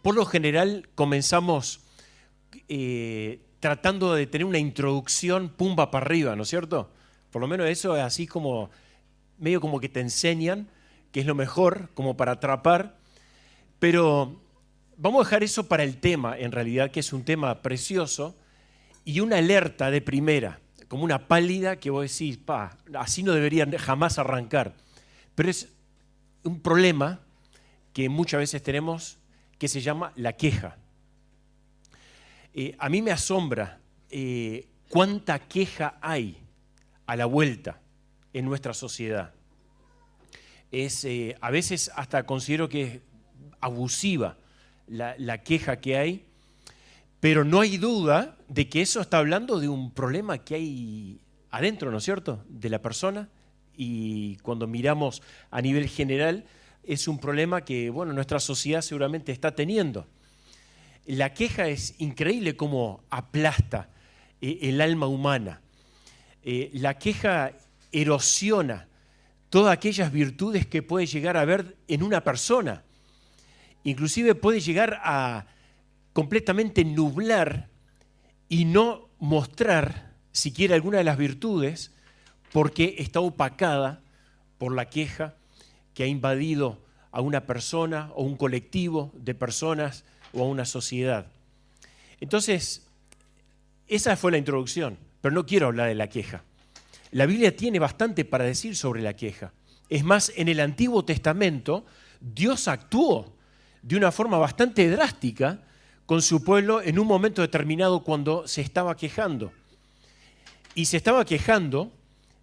por lo general comenzamos tratando de tener una introducción pumba para arriba, ¿no es cierto? Por lo menos eso es así como, medio como que te enseñan que es lo mejor, como para atrapar, pero vamos a dejar eso para el tema, en realidad, que es un tema precioso, y una alerta de primera, como una pálida que vos decís, así no deberían jamás arrancar. Pero es un problema que muchas veces tenemos que se llama la queja. A mí me asombra cuánta queja hay a la vuelta en nuestra sociedad. A veces hasta considero que es abusiva la queja que hay, pero no hay duda de que eso está hablando de un problema que hay adentro, ¿no es cierto?, de la persona, y cuando miramos a nivel general es un problema que, bueno, nuestra sociedad seguramente está teniendo. La queja es increíble cómo aplasta el alma humana. La queja erosiona todas aquellas virtudes que puede llegar a haber en una persona. Inclusive puede llegar a completamente nublar y no mostrar siquiera alguna de las virtudes porque está opacada por la queja que ha invadido a una persona o un colectivo de personas o a una sociedad. Entonces, esa fue la introducción, pero no quiero hablar de la queja. La Biblia tiene bastante para decir sobre la queja. Es más, en el Antiguo Testamento, Dios actuó de una forma bastante drástica con su pueblo en un momento determinado cuando se estaba quejando. Y se estaba quejando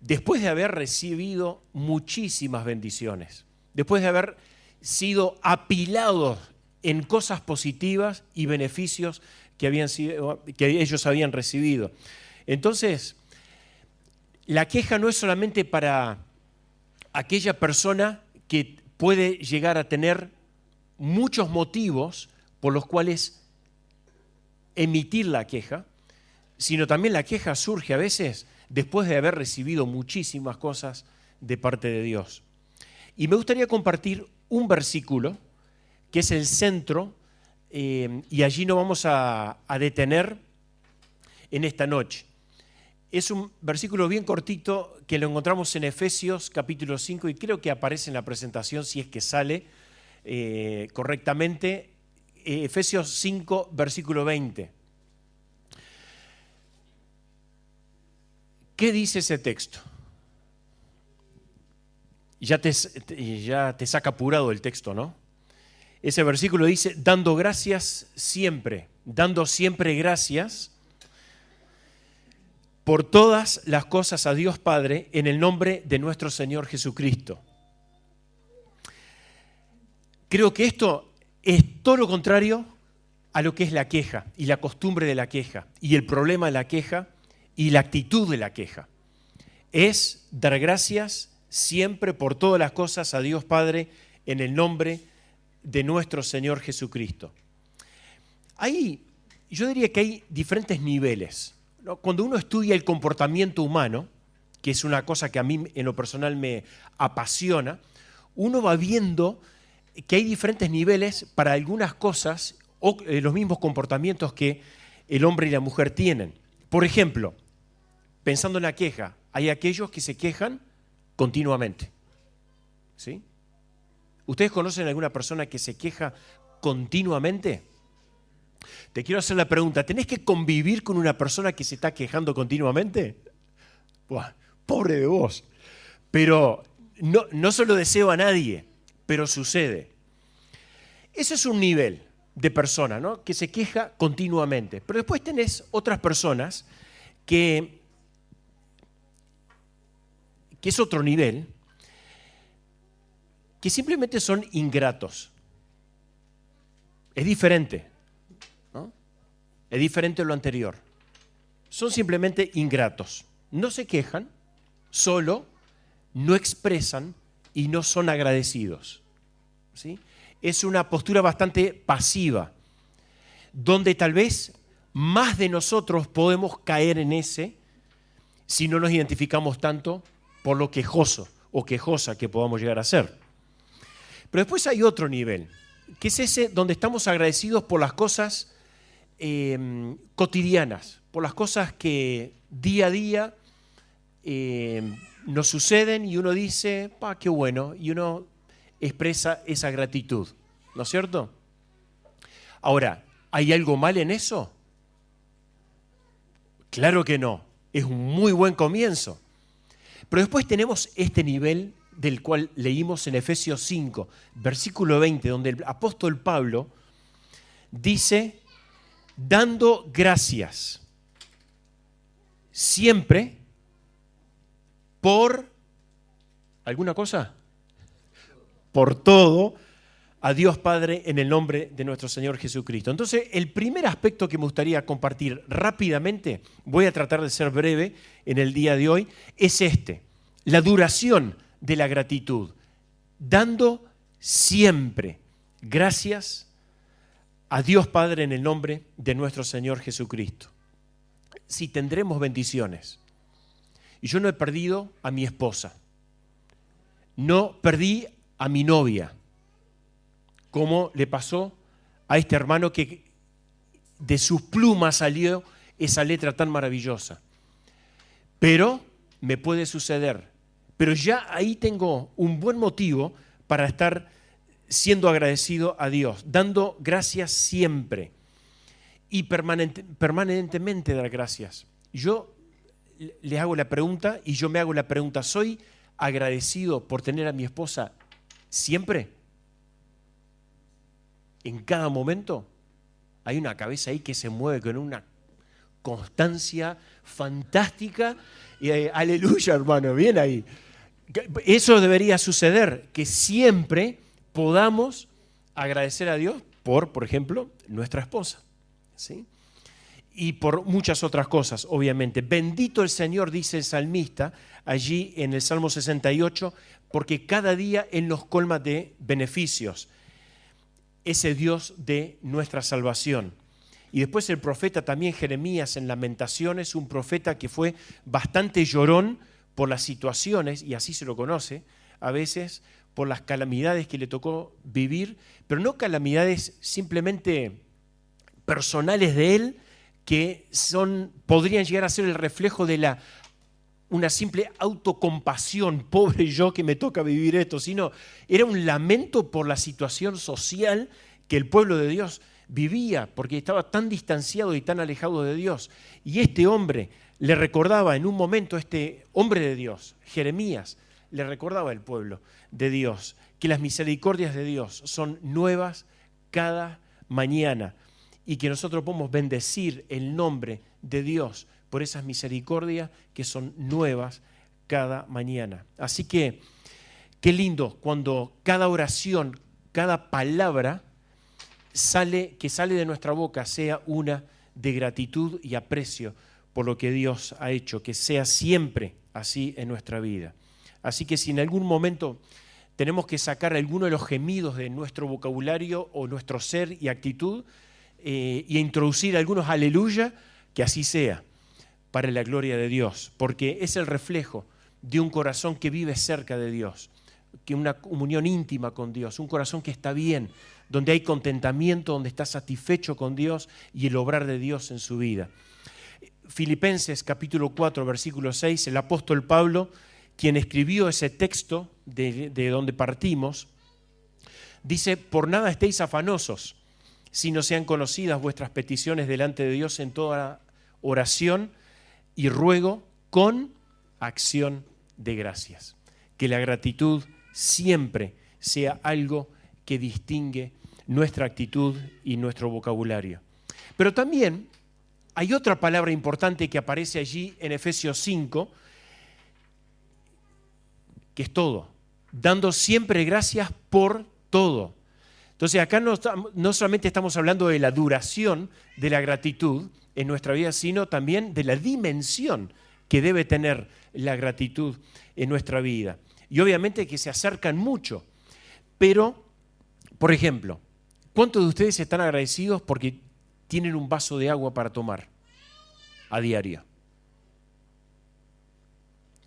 después de haber recibido muchísimas bendiciones, después de haber sido apilados en cosas positivas y beneficios que ellos habían recibido. Entonces, la queja no es solamente para aquella persona que puede llegar a tener muchos motivos por los cuales emitir la queja, sino también la queja surge a veces después de haber recibido muchísimas cosas de parte de Dios. Y me gustaría compartir un versículo que es el centro, y allí nos vamos a detener en esta noche. Es un versículo bien cortito que lo encontramos en Efesios capítulo 5 y creo que aparece en la presentación si es que sale correctamente. Efesios 5, versículo 20. ¿Qué dice ese texto? Ya te saca apurado el texto, ¿no? Ese versículo dice, dando siempre gracias por todas las cosas a Dios Padre en el nombre de nuestro Señor Jesucristo. Creo que esto es todo lo contrario a lo que es la queja y la costumbre de la queja y el problema de la queja y la actitud de la queja. Es dar gracias siempre por todas las cosas a Dios Padre en el nombre de nuestro Señor Jesucristo. Yo diría que hay diferentes niveles, ¿no? Cuando uno estudia el comportamiento humano, que es una cosa que a mí en lo personal me apasiona, uno va viendo que hay diferentes niveles para algunas cosas o los mismos comportamientos que el hombre y la mujer tienen. Por ejemplo, pensando en la queja, hay aquellos que se quejan continuamente, ¿sí? ¿Ustedes conocen a alguna persona que se queja continuamente? Te quiero hacer la pregunta, ¿tenés que convivir con una persona que se está quejando continuamente? Buah, pobre de vos. Pero no se lo deseo a nadie, pero sucede. Ese es un nivel de persona, ¿no?, que se queja continuamente. Pero después tenés otras personas que es otro nivel, que simplemente son ingratos. Es diferente, ¿no? Es diferente a lo anterior. Son simplemente ingratos. No se quejan, solo no expresan y no son agradecidos, ¿sí? Es una postura bastante pasiva, donde tal vez más de nosotros podemos caer en ese si no nos identificamos tanto por lo quejoso o quejosa que podamos llegar a ser. Pero después hay otro nivel, que es ese donde estamos agradecidos por las cosas cotidianas, por las cosas que día a día nos suceden y uno dice, qué bueno, y uno expresa esa gratitud, ¿no es cierto? Ahora, ¿hay algo mal en eso? Claro que no, es un muy buen comienzo. Pero después tenemos este nivel del cual leímos en Efesios 5, versículo 20, donde el apóstol Pablo dice, dando gracias siempre por, ¿alguna cosa? Por todo, a Dios Padre en el nombre de nuestro Señor Jesucristo. Entonces, el primer aspecto que me gustaría compartir rápidamente, voy a tratar de ser breve en el día de hoy, es la duración de la gratitud, dando siempre gracias a Dios Padre en el nombre de nuestro Señor Jesucristo. Si tendremos bendiciones. Y yo no he perdido a mi esposa, no perdí a mi novia, como le pasó a este hermano que de sus plumas salió esa letra tan maravillosa. Pero me puede suceder. Pero ya ahí tengo un buen motivo para estar siendo agradecido a Dios, dando gracias siempre y permanentemente dar gracias. Yo les hago la pregunta y yo me hago la pregunta, ¿soy agradecido por tener a mi esposa siempre? En cada momento hay una cabeza ahí que se mueve con una constancia fantástica. Y, aleluya, hermano, bien ahí. Eso debería suceder, que siempre podamos agradecer a Dios por ejemplo, nuestra esposa, ¿sí? Y por muchas otras cosas, obviamente. Bendito el Señor, dice el salmista, allí en el Salmo 68, porque cada día Él nos colma de beneficios. Ese Dios de nuestra salvación. Y después el profeta también, Jeremías, en Lamentaciones, un profeta que fue bastante llorón por las situaciones, y así se lo conoce, a veces por las calamidades que le tocó vivir, pero no calamidades simplemente personales de él, que podrían llegar a ser el reflejo de una simple autocompasión, pobre yo que me toca vivir esto, sino era un lamento por la situación social que el pueblo de Dios vivía, porque estaba tan distanciado y tan alejado de Dios. Y este hombre le recordaba en un momento, este hombre de Dios, Jeremías, le recordaba al pueblo de Dios que las misericordias de Dios son nuevas cada mañana y que nosotros podemos bendecir el nombre de Dios por esas misericordias que son nuevas cada mañana. Así que qué lindo cuando cada oración, cada palabra que sale de nuestra boca sea una de gratitud y aprecio por lo que Dios ha hecho, que sea siempre así en nuestra vida. Así que si en algún momento tenemos que sacar alguno de los gemidos de nuestro vocabulario o nuestro ser y actitud y introducir algunos aleluya, que así sea, para la gloria de Dios, porque es el reflejo de un corazón que vive cerca de Dios, que una comunión íntima con Dios, un corazón que está bien, donde hay contentamiento, donde está satisfecho con Dios y el obrar de Dios en su vida. Filipenses capítulo 4, versículo 6, el apóstol Pablo, quien escribió ese texto de donde partimos, dice, por nada estéis afanosos, si no sean conocidas vuestras peticiones delante de Dios en toda oración y ruego con acción de gracias. Que la gratitud siempre sea algo que distingue nuestra actitud y nuestro vocabulario. Pero también hay otra palabra importante que aparece allí en Efesios 5, que es todo, dando siempre gracias por todo. Entonces acá no solamente estamos hablando de la duración de la gratitud en nuestra vida, sino también de la dimensión que debe tener la gratitud en nuestra vida. Y obviamente que se acercan mucho, pero, por ejemplo, ¿cuántos de ustedes están agradecidos porque tienen un vaso de agua para tomar a diario?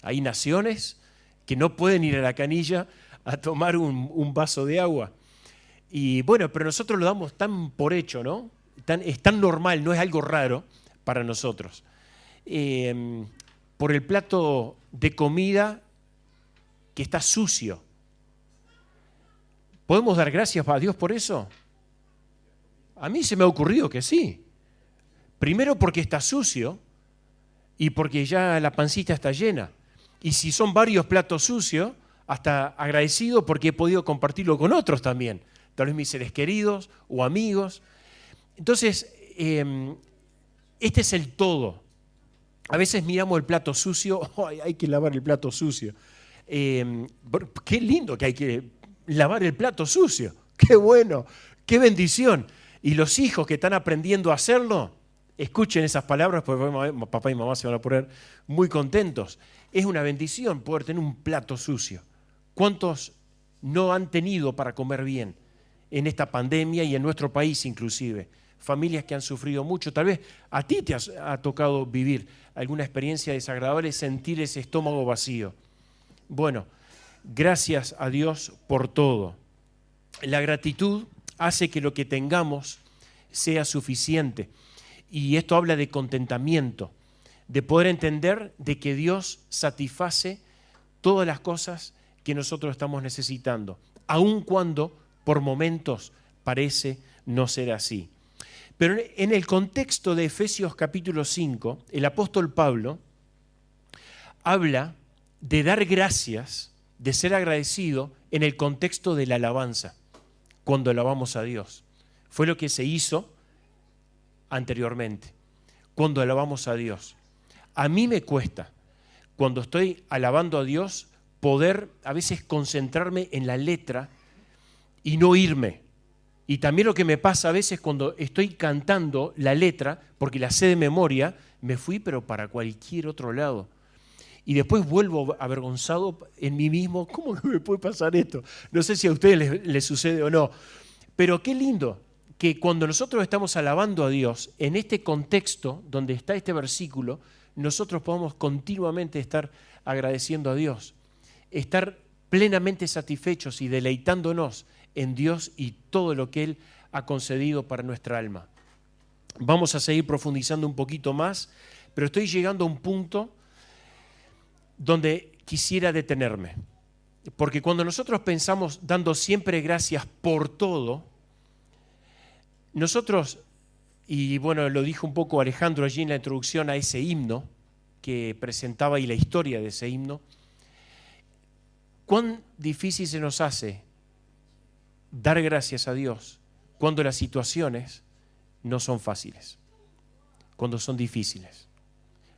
Hay naciones que no pueden ir a la canilla a tomar un vaso de agua. Y bueno, pero nosotros lo damos tan por hecho, ¿no? Es tan normal, no es algo raro para nosotros. Por el plato de comida que está sucio. ¿Podemos dar gracias a Dios por eso? A mí se me ha ocurrido que sí. Primero porque está sucio y porque ya la pancita está llena. Y si son varios platos sucios, hasta agradecido porque he podido compartirlo con otros también. Tal vez mis seres queridos o amigos. Entonces, este es el todo. A veces miramos el plato sucio, hay que lavar el plato sucio. Qué lindo que hay que lavar el plato sucio. Qué bueno, qué bendición. Y los hijos que están aprendiendo a hacerlo, escuchen esas palabras porque papá y mamá se van a poner muy contentos. Es una bendición poder tener un plato sucio. ¿Cuántos no han tenido para comer bien en esta pandemia y en nuestro país inclusive? Familias que han sufrido mucho. Tal vez a ti te ha tocado vivir alguna experiencia desagradable, sentir ese estómago vacío. Bueno, gracias a Dios por todo. La gratitud hace que lo que tengamos sea suficiente. Y esto habla de contentamiento, de poder entender de que Dios satisface todas las cosas que nosotros estamos necesitando, aun cuando por momentos parece no ser así. Pero en el contexto de Efesios capítulo 5, el apóstol Pablo habla de dar gracias, de ser agradecido en el contexto de la alabanza, cuando alabamos a Dios. Fue lo que se hizo anteriormente, cuando alabamos a Dios. A mí me cuesta, cuando estoy alabando a Dios, poder a veces concentrarme en la letra y no irme. Y también lo que me pasa a veces cuando estoy cantando la letra, porque la sé de memoria, me fui pero para cualquier otro lado. Y después vuelvo avergonzado en mí mismo. ¿Cómo que me puede pasar esto? No sé si a ustedes les sucede o no. Pero qué lindo que cuando nosotros estamos alabando a Dios, en este contexto donde está este versículo, nosotros podamos continuamente estar agradeciendo a Dios, estar plenamente satisfechos y deleitándonos en Dios y todo lo que Él ha concedido para nuestra alma. Vamos a seguir profundizando un poquito más, pero estoy llegando a un punto donde quisiera detenerme. Porque cuando nosotros pensamos dando siempre gracias por todo, nosotros, y bueno, lo dijo un poco Alejandro allí en la introducción a ese himno que presentaba y la historia de ese himno, cuán difícil se nos hace dar gracias a Dios cuando las situaciones no son fáciles, cuando son difíciles,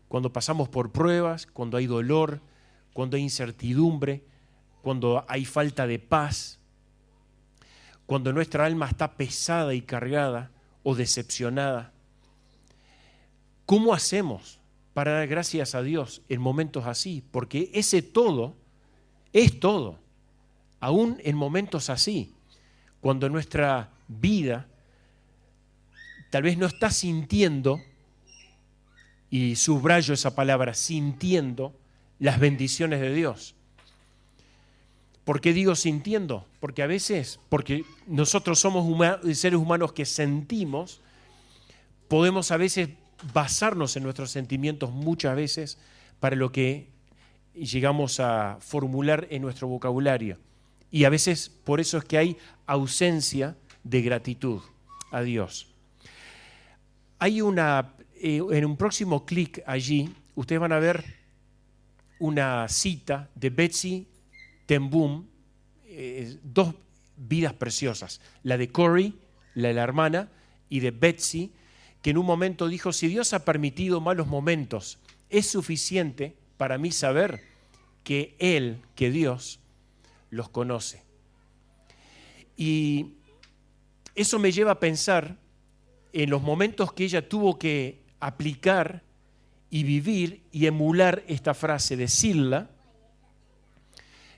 cuando pasamos por pruebas, cuando hay dolor, cuando hay incertidumbre, cuando hay falta de paz, cuando nuestra alma está pesada y cargada o decepcionada. ¿Cómo hacemos para dar gracias a Dios en momentos así? Porque ese todo es todo, aún en momentos así, cuando nuestra vida tal vez no está sintiendo, y subrayo esa palabra, sintiendo las bendiciones de Dios. ¿Por qué digo sintiendo? Porque a veces, porque nosotros somos seres humanos que sentimos, podemos a veces basarnos en nuestros sentimientos muchas veces para lo que llegamos a formular en nuestro vocabulario. Y a veces por eso es que hay ausencia de gratitud a Dios. Hay en un próximo clic allí, ustedes van a ver una cita de Betsy ten Boom, dos vidas preciosas, la de Corrie, la de la hermana, y de Betsy, que en un momento dijo, si Dios ha permitido malos momentos, es suficiente para mí saber que Él, que Dios, los conoce. Y eso me lleva a pensar en los momentos que ella tuvo que aplicar y vivir y emular esta frase, decirla,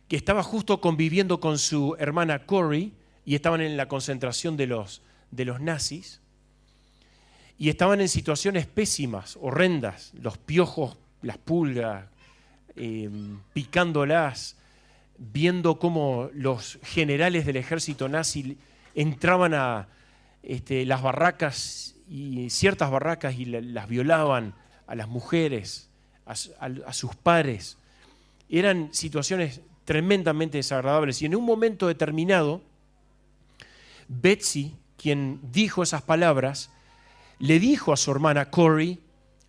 que estaba justo conviviendo con su hermana Corrie y estaban en la concentración de los nazis y estaban en situaciones pésimas, horrendas, los piojos, las pulgas, picándolas, viendo cómo los generales del ejército nazi entraban a las barracas y ciertas barracas y las violaban a las mujeres, a sus pares. Eran situaciones tremendamente desagradables. Y en un momento determinado, Betsy, quien dijo esas palabras, le dijo a su hermana Corrie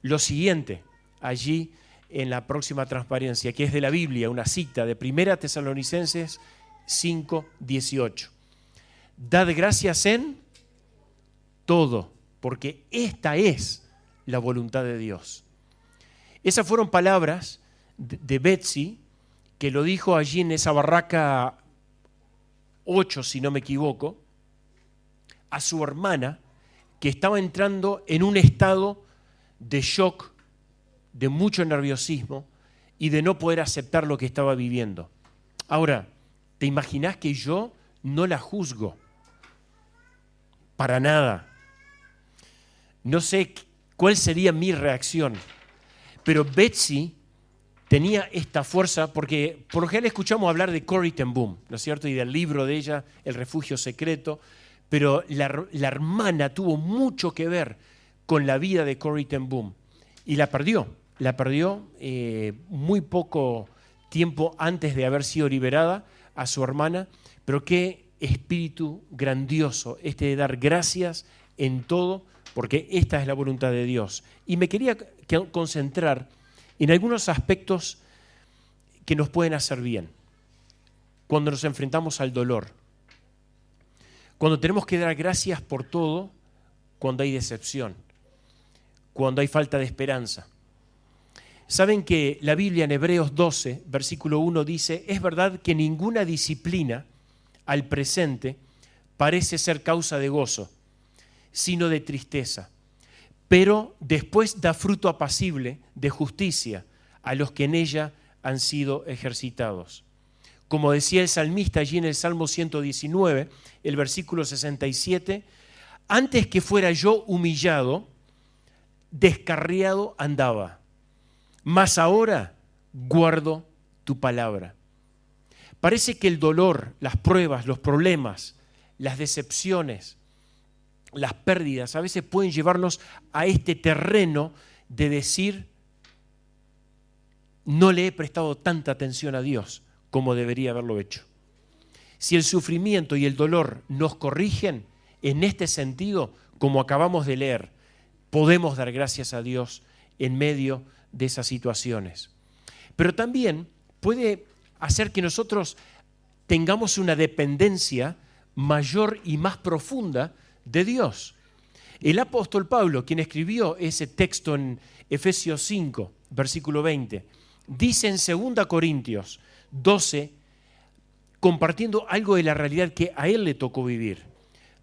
lo siguiente, allí en la próxima transparencia, que es de la Biblia, una cita de 1 Tesalonicenses 5:18. Dad gracias en todo, porque esta es la voluntad de Dios. Esas fueron palabras de Betsy, que lo dijo allí en esa barraca 8, si no me equivoco, a su hermana, que estaba entrando en un estado de shock, de mucho nerviosismo y de no poder aceptar lo que estaba viviendo. Ahora, ¿te imaginás que yo no la juzgo? Para nada. No sé cuál sería mi reacción, pero Betsy tenía esta fuerza, porque por lo general escuchamos hablar de Corrie ten Boom, ¿no es cierto? Y del libro de ella, El refugio secreto, pero la hermana tuvo mucho que ver con la vida de Corrie ten Boom y la perdió muy poco tiempo antes de haber sido liberada a su hermana, pero qué espíritu grandioso de dar gracias en todo, porque esta es la voluntad de Dios. Y me quería concentrar en algunos aspectos que nos pueden hacer bien cuando nos enfrentamos al dolor, cuando tenemos que dar gracias por todo, cuando hay decepción, cuando hay falta de esperanza. Saben que la Biblia en Hebreos 12, versículo 1 dice: es verdad que ninguna disciplina al presente parece ser causa de gozo, sino de tristeza, pero después da fruto apacible de justicia a los que en ella han sido ejercitados. Como decía el salmista allí en el Salmo 119, el versículo 67, antes que fuera yo humillado, descarriado andaba, mas ahora guardo tu palabra. Parece que el dolor, las pruebas, los problemas, las decepciones, las pérdidas, a veces pueden llevarnos a este terreno de decir: no le he prestado tanta atención a Dios como debería haberlo hecho. Si el sufrimiento y el dolor nos corrigen en este sentido, como acabamos de leer, podemos dar gracias a Dios en medio de esas situaciones. Pero también puede hacer que nosotros tengamos una dependencia mayor y más profunda de Dios. El apóstol Pablo, quien escribió ese texto en Efesios 5, versículo 20, dice en 2 Corintios 12, compartiendo algo de la realidad que a él le tocó vivir: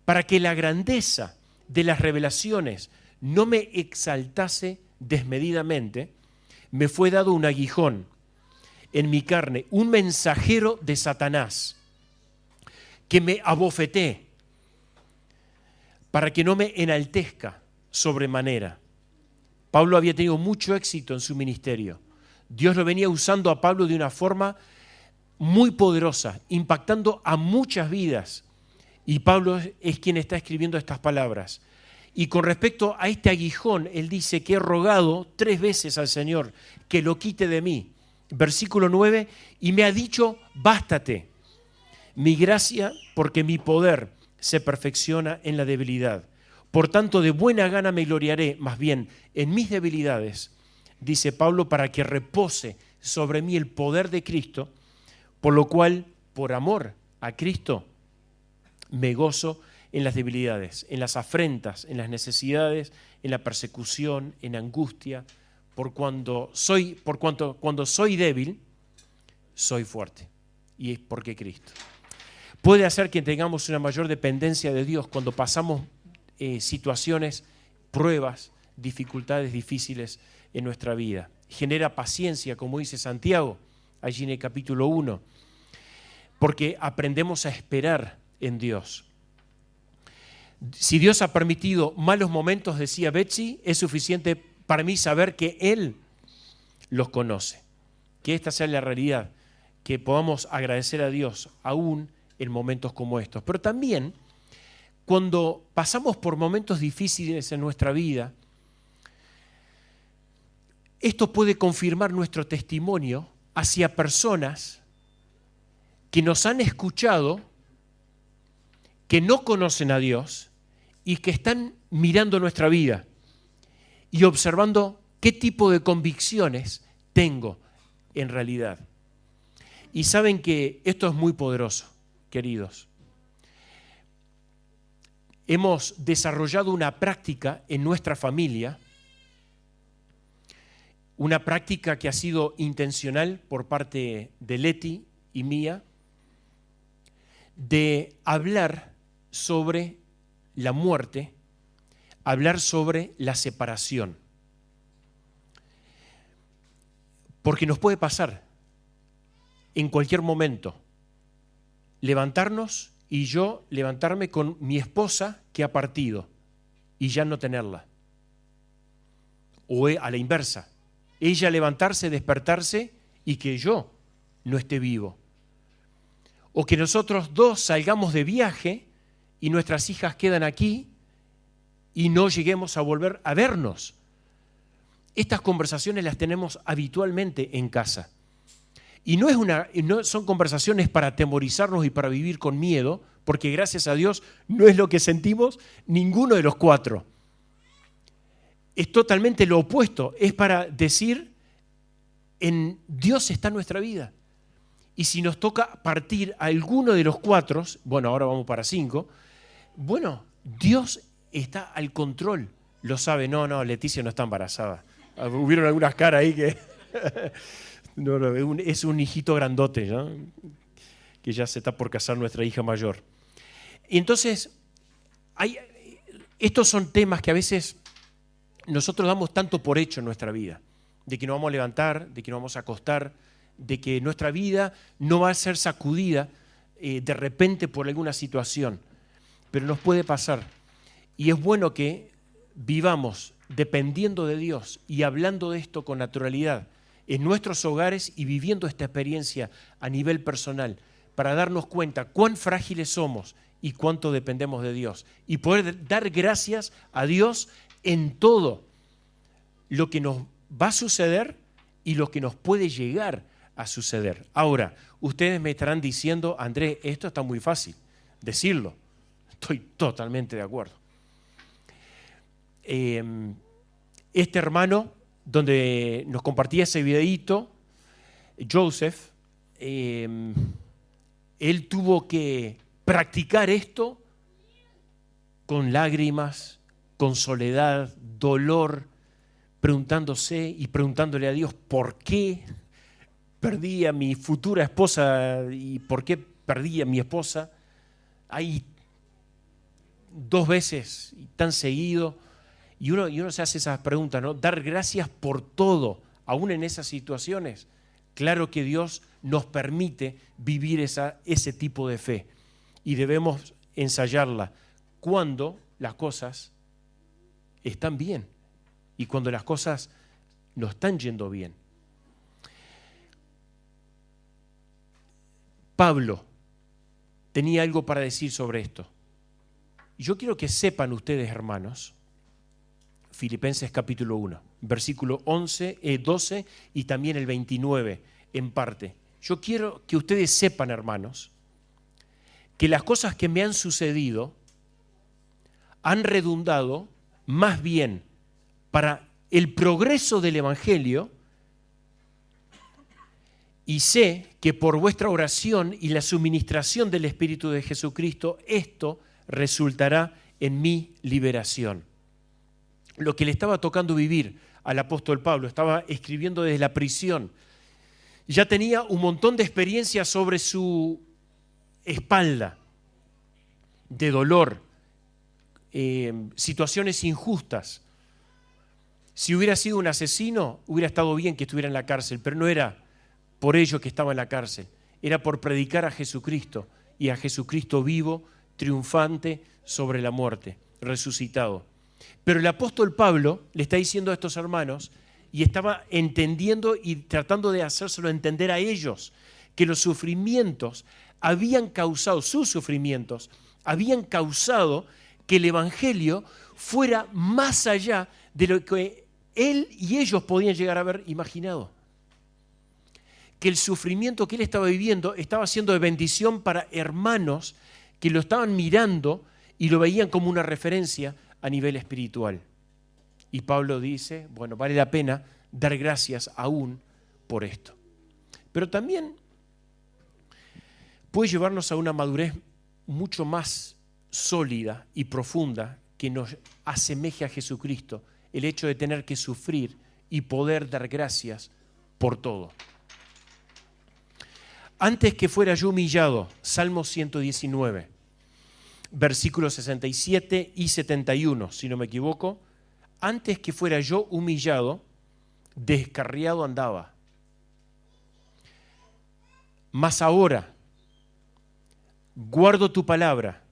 para que la grandeza de las revelaciones no me exaltase desmedidamente, me fue dado un aguijón en mi carne, un mensajero de Satanás, que me abofeté para que no me enaltezca sobremanera. Pablo había tenido mucho éxito en su ministerio. Dios lo venía usando a Pablo de una forma muy poderosa, impactando a muchas vidas. Y Pablo es quien está escribiendo estas palabras. Y con respecto a este aguijón, él dice que he rogado 3 veces al Señor que lo quite de mí. Versículo 9, y me ha dicho: bástate mi gracia, porque mi poder se perfecciona en la debilidad. Por tanto, de buena gana me gloriaré, más bien, en mis debilidades, dice Pablo, para que repose sobre mí el poder de Cristo, por lo cual, por amor a Cristo, me gozo en las debilidades, en las afrentas, en las necesidades, en la persecución, en angustia, cuando soy débil, soy fuerte. Y es porque Cristo. Puede hacer que tengamos una mayor dependencia de Dios cuando pasamos situaciones, pruebas, dificultades difíciles en nuestra vida. Genera paciencia, como dice Santiago, allí en el capítulo 1, porque aprendemos a esperar en Dios. Si Dios ha permitido malos momentos, decía Betsy, es suficiente para mí saber que Él los conoce. Que esta sea la realidad, que podamos agradecer a Dios aún en momentos como estos. Pero también cuando pasamos por momentos difíciles en nuestra vida, esto puede confirmar nuestro testimonio hacia personas que nos han escuchado, que no conocen a Dios y que están mirando nuestra vida y observando qué tipo de convicciones tengo en realidad. Y saben que esto es muy poderoso, queridos. Hemos desarrollado una práctica en nuestra familia, una práctica que ha sido intencional por parte de Leti y mía, de hablar sobre la muerte, hablar sobre la separación. Porque nos puede pasar en cualquier momento levantarnos y yo levantarme con mi esposa que ha partido y ya no tenerla. O a la inversa, ella levantarse, despertarse y que yo no esté vivo. O que nosotros dos salgamos de viaje y nuestras hijas quedan aquí y no lleguemos a volver a vernos. Estas conversaciones las tenemos habitualmente en casa. Y no son conversaciones para atemorizarnos y para vivir con miedo, porque gracias a Dios no es lo que sentimos ninguno de los cuatro. Es totalmente lo opuesto, es para decir, en Dios está nuestra vida. Y si nos toca partir a alguno de los cuatro, bueno, ahora vamos para 5, bueno, Dios está al control, lo sabe. No, Leticia no está embarazada. Hubieron algunas caras ahí que... No, es un hijito grandote, ¿no? Que ya se está por casar nuestra hija mayor. Y entonces, estos son temas que a veces nosotros damos tanto por hecho en nuestra vida, de que nos vamos a levantar, de que nos vamos a acostar, de que nuestra vida no va a ser sacudida de repente por alguna situación, pero nos puede pasar. Y es bueno que vivamos dependiendo de Dios y hablando de esto con naturalidad en nuestros hogares y viviendo esta experiencia a nivel personal para darnos cuenta cuán frágiles somos y cuánto dependemos de Dios y poder dar gracias a Dios en todo lo que nos va a suceder y lo que nos puede llegar a suceder. Ahora, ustedes me estarán diciendo, Andrés, esto está muy fácil decirlo. Estoy totalmente de acuerdo. Este hermano, donde nos compartía ese videíto, Joseph, él tuvo que practicar esto con lágrimas, con soledad, dolor, preguntándose y preguntándole a Dios por qué perdí a mi futura esposa y por qué perdí a mi esposa. Hay 2 veces y tan seguido. Y uno se hace esas preguntas, ¿no? Dar gracias por todo, aún en esas situaciones. Claro que Dios nos permite vivir ese tipo de fe y debemos ensayarla cuando las cosas están bien y cuando las cosas no están yendo bien. Pablo tenía algo para decir sobre esto. Yo quiero que sepan ustedes, hermanos, Filipenses capítulo 1, versículo 12 y también el 29 en parte. Yo quiero que ustedes sepan, hermanos, que las cosas que me han sucedido han redundado más bien para el progreso del Evangelio y sé que por vuestra oración y la suministración del Espíritu de Jesucristo, esto resultará en mi liberación. Lo que le estaba tocando vivir al apóstol Pablo, estaba escribiendo desde la prisión, ya tenía un montón de experiencias sobre su espalda, de dolor, situaciones injustas. Si hubiera sido un asesino, hubiera estado bien que estuviera en la cárcel, pero no era por ello que estaba en la cárcel, era por predicar a Jesucristo y a Jesucristo vivo, triunfante sobre la muerte, resucitado. Pero el apóstol Pablo le está diciendo a estos hermanos, y estaba entendiendo y tratando de hacérselo entender a ellos, que los sufrimientos habían causado, sus sufrimientos, habían causado que el Evangelio fuera más allá de lo que él y ellos podían llegar a haber imaginado. Que el sufrimiento que él estaba viviendo estaba siendo de bendición para hermanos que lo estaban mirando y lo veían como una referencia a nivel espiritual. Y Pablo dice, bueno, vale la pena dar gracias aún por esto. Pero también puede llevarnos a una madurez mucho más sólida y profunda que nos asemeje a Jesucristo, el hecho de tener que sufrir y poder dar gracias por todo. Antes que fuera yo humillado, Salmo 119, versículos 67 y 71, si no me equivoco, antes que fuera yo humillado, descarriado andaba. Mas ahora, guardo tu palabra.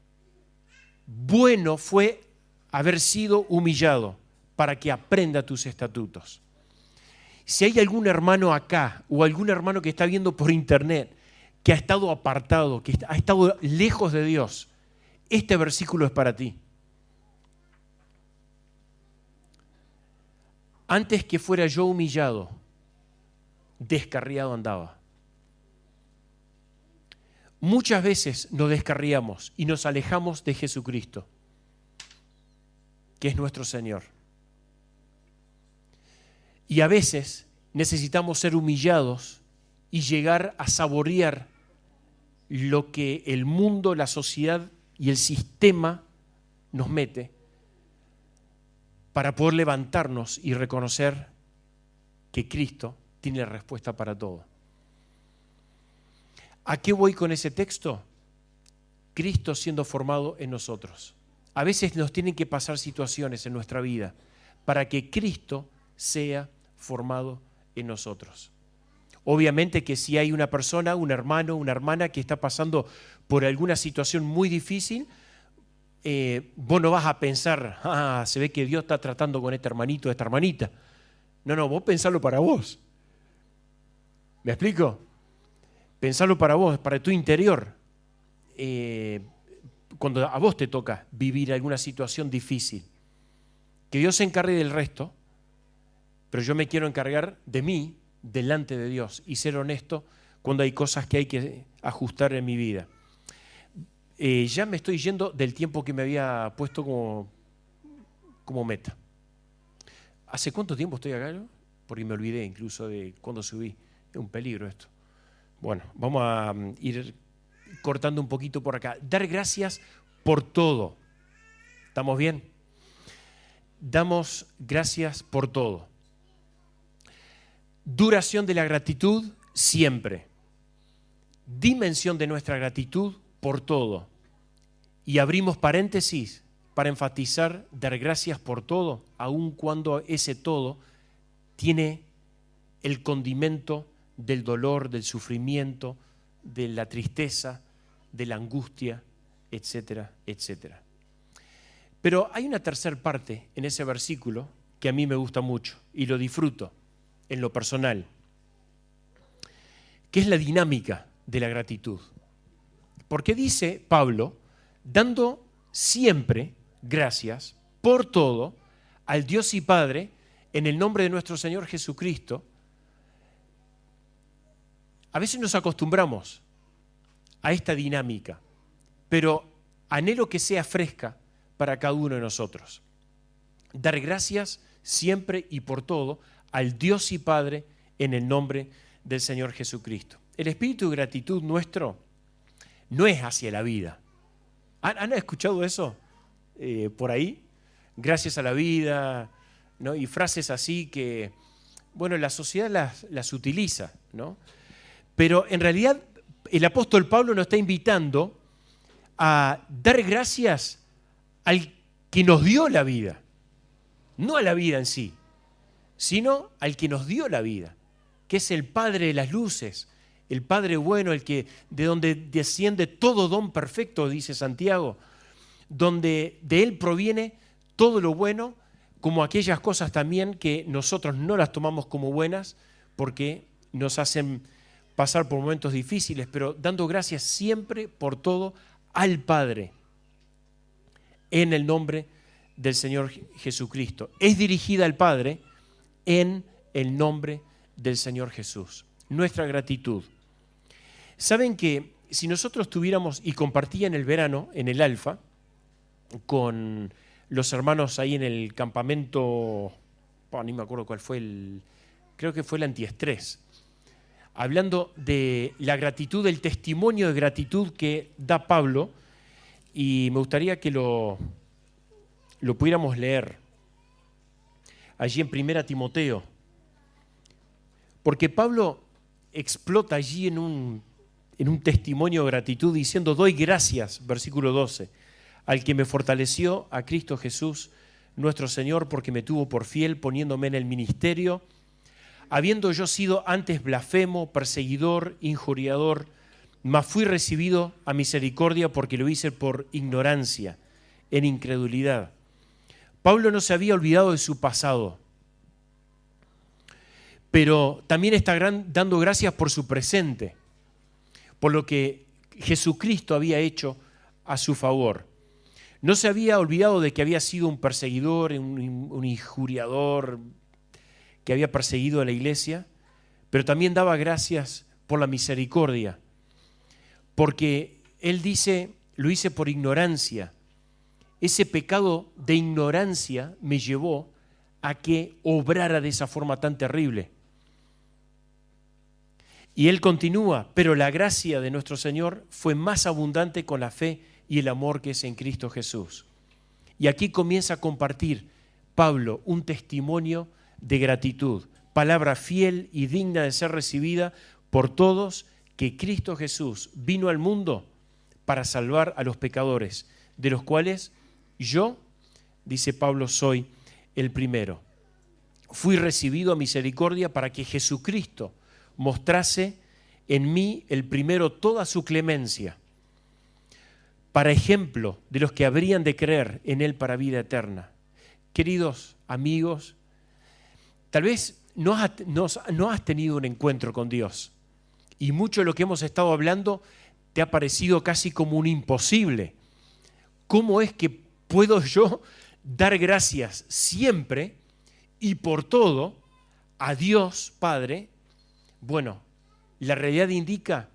Bueno fue haber sido humillado para que aprenda tus estatutos. Si hay algún hermano acá o algún hermano que está viendo por internet que ha estado apartado, que ha estado lejos de Dios, este versículo es para ti. Antes que fuera yo humillado, descarriado andaba. Muchas veces nos descarriamos y nos alejamos de Jesucristo, que es nuestro Señor. Y a veces necesitamos ser humillados y llegar a saborear lo que el mundo, la sociedad y el sistema nos mete para poder levantarnos y reconocer que Cristo tiene la respuesta para todo. ¿A qué voy con ese texto? Cristo siendo formado en nosotros. A veces nos tienen que pasar situaciones en nuestra vida para que Cristo sea formado en nosotros. Obviamente que si hay una persona, un hermano, una hermana que está pasando por alguna situación muy difícil, vos no vas a pensar, se ve que Dios está tratando con este hermanito, esta hermanita. No, vos pensalo para vos. ¿Me explico? Pensalo para vos, para tu interior. Cuando a vos te toca vivir alguna situación difícil, que Dios se encargue del resto, pero yo me quiero encargar de mí delante de Dios y ser honesto cuando hay cosas que hay que ajustar en mi vida. Ya me estoy yendo del tiempo que me había puesto como meta. ¿Hace cuánto tiempo estoy acá yo? Porque me olvidé incluso de cuándo subí. Es un peligro esto. Bueno, vamos a ir cortando un poquito por acá. Dar gracias por todo. ¿Estamos bien? Damos gracias por todo. Duración de la gratitud siempre. Dimensión de nuestra gratitud por todo. Y abrimos paréntesis para enfatizar dar gracias por todo, aun cuando ese todo tiene el condimento del dolor, del sufrimiento, de la tristeza, de la angustia, etcétera, etcétera. Pero hay una tercera parte en ese versículo que a mí me gusta mucho y lo disfruto en lo personal, que es la dinámica de la gratitud. Porque dice Pablo, dando siempre gracias por todo al Dios y Padre en el nombre de nuestro Señor Jesucristo. A veces nos acostumbramos a esta dinámica, pero anhelo que sea fresca para cada uno de nosotros. Dar gracias siempre y por todo al Dios y Padre en el nombre del Señor Jesucristo. El espíritu de gratitud nuestro no es hacia la vida. ¿Han escuchado eso por ahí? Gracias a la vida, ¿no? Y frases así que, bueno, la sociedad las utiliza, ¿no? Pero en realidad el apóstol Pablo nos está invitando a dar gracias al que nos dio la vida, no a la vida en sí, sino al que nos dio la vida, que es el Padre de las luces, el Padre bueno, el que de donde desciende todo don perfecto, dice Santiago, donde de Él proviene todo lo bueno, como aquellas cosas también que nosotros no las tomamos como buenas porque nos hacen pasar por momentos difíciles, pero dando gracias siempre por todo al Padre, en el nombre del Señor Jesucristo. Es dirigida al Padre en el nombre del Señor Jesús. Nuestra gratitud. Saben que si nosotros tuviéramos, y compartía en el verano, en el Alfa, con los hermanos ahí en el campamento, ni me acuerdo cuál fue creo que fue el antiestrés, hablando de la gratitud, el testimonio de gratitud que da Pablo, y me gustaría que lo pudiéramos leer allí en 1 Timoteo, porque Pablo explota allí en un testimonio de gratitud diciendo: doy gracias, versículo 12, al que me fortaleció, a Cristo Jesús, nuestro Señor, porque me tuvo por fiel poniéndome en el ministerio, habiendo yo sido antes blasfemo, perseguidor, injuriador, mas fui recibido a misericordia porque lo hice por ignorancia, en incredulidad. Pablo no se había olvidado de su pasado, pero también está dando gracias por su presente, por lo que Jesucristo había hecho a su favor. No se había olvidado de que había sido un perseguidor, un injuriador, que había perseguido a la iglesia, pero también daba gracias por la misericordia, porque él dice: lo hice por ignorancia. Ese pecado de ignorancia me llevó a que obrara de esa forma tan terrible. Y él continúa: pero la gracia de nuestro Señor fue más abundante con la fe y el amor que es en Cristo Jesús. Y aquí comienza a compartir Pablo un testimonio de gratitud, palabra fiel y digna de ser recibida por todos, que Cristo Jesús vino al mundo para salvar a los pecadores, de los cuales yo, dice Pablo, soy el primero. Fui recibido a misericordia para que Jesucristo mostrase en mí el primero toda su clemencia, para ejemplo de los que habrían de creer en Él para vida eterna. Queridos amigos, tal vez no has tenido un encuentro con Dios y mucho de lo que hemos estado hablando te ha parecido casi como un imposible. ¿Cómo es que puedo yo dar gracias siempre y por todo a Dios Padre? Bueno, la realidad indica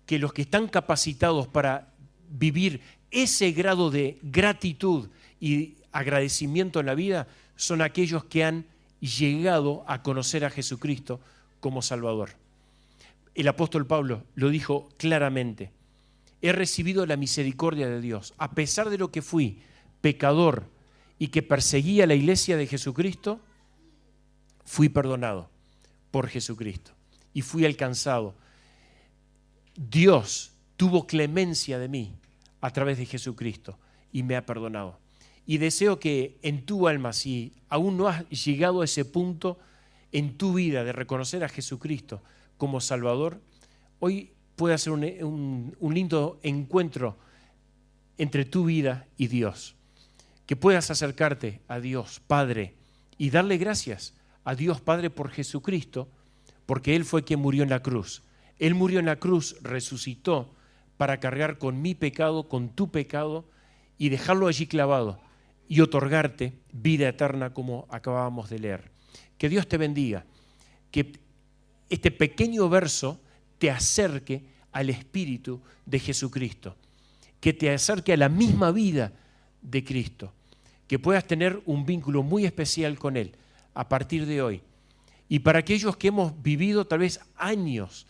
que los que están capacitados para vivir ese grado de gratitud y agradecimiento en la vida son aquellos que han llegado a conocer a Jesucristo como Salvador. El apóstol Pablo lo dijo claramente: he recibido la misericordia de Dios. A pesar de lo que fui pecador y que perseguía la iglesia de Jesucristo, fui perdonado por Jesucristo y fui alcanzado. Dios tuvo clemencia de mí a través de Jesucristo y me ha perdonado. Y deseo que en tu alma, si aún no has llegado a ese punto en tu vida de reconocer a Jesucristo como Salvador, hoy puede ser un lindo encuentro entre tu vida y Dios. Que puedas acercarte a Dios Padre y darle gracias a Dios Padre por Jesucristo, porque Él fue quien murió en la cruz. Él murió en la cruz, resucitó para cargar con mi pecado, con tu pecado, y dejarlo allí clavado y otorgarte vida eterna como acabábamos de leer. Que Dios te bendiga, que este pequeño verso te acerque al Espíritu de Jesucristo, que te acerque a la misma vida de Cristo, que puedas tener un vínculo muy especial con Él a partir de hoy. Y para aquellos que hemos vivido tal vez años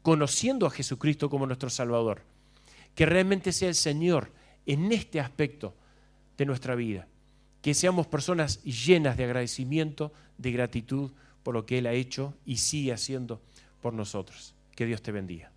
conociendo a Jesucristo como nuestro Salvador, que realmente sea el Señor en este aspecto de nuestra vida, que seamos personas llenas de agradecimiento, de gratitud por lo que Él ha hecho y sigue haciendo por nosotros. Que Dios te bendiga.